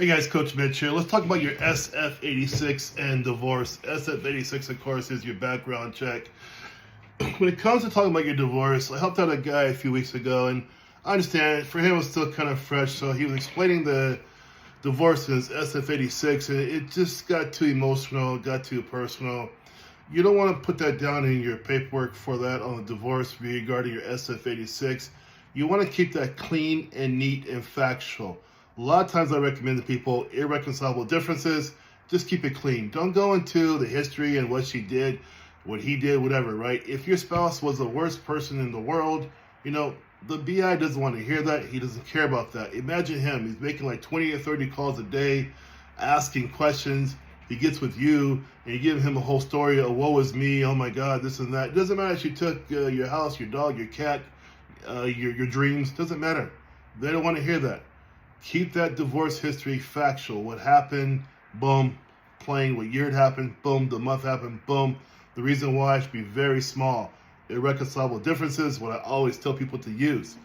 Hey guys, Coach Mitch here. Let's talk about your SF-86 and divorce. SF-86, of course, is your background check. When it comes to talking about your divorce, I helped out a guy a few weeks ago, and I understand for him it was still kind of fresh, so he was explaining the divorce in his SF-86, and it just got too emotional, got too personal. You don't want to put that down in your paperwork for that on the divorce regarding your SF-86. You want to keep that clean and neat and factual. A lot of times I recommend to people irreconcilable differences, just keep it clean. Don't go into the history and what she did, what he did, whatever, right? If your spouse was the worst person in the world, the BI doesn't want to hear that. He doesn't care about that. Imagine him. He's making like 20 or 30 calls a day, asking questions. He gets with you, and you give him a whole story of woe is me, oh my God, this and that. It doesn't matter if she took your house, your dog, your cat, your dreams. Doesn't matter. They don't want to hear that. Keep that divorce history factual. What happened, boom, plain. What year it happened, boom. The month happened, boom. The reason why should be very small. Irreconcilable differences, what I always tell people to use.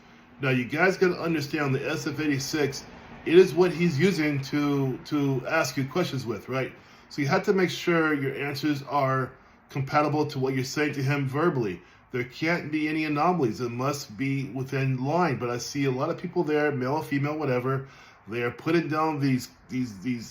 Now, you guys got to understand the SF-86, it is what he's using to ask you questions with, right? So you have to make sure your answers are compatible to what you're saying to him verbally. There can't be any anomalies. It must be within line. But I see a lot of people there, male or female, whatever, they are putting down these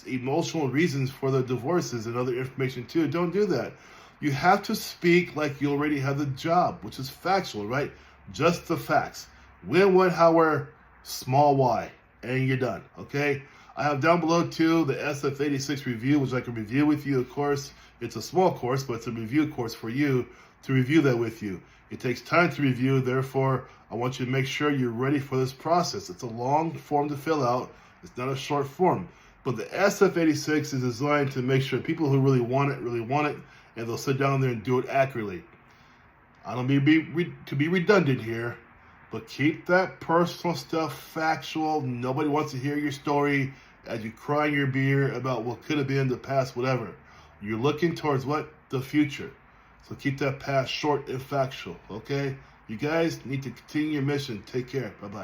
emotional reasons for the divorces and other information too. Don't do that. You have to speak like you already have the job, which is factual, right? Just the facts. When, what, how, where, small y, and you're done, okay? I have down below too the SF-86 review, which I can review with you, of course. It's a small course, but it's a review course for you to review that with you. It takes time to review, therefore, I want you to make sure you're ready for this process. It's a long form to fill out. It's not a short form. But the SF-86 is designed to make sure people who really want it, and they'll sit down there and do it accurately. I don't mean to be redundant here, but keep that personal stuff factual. Nobody wants to hear your story as you cry your beer about what could have been the past, whatever. You're looking towards what? The future. So keep that past short and factual, okay? You guys need to continue your mission. Take care. Bye-bye.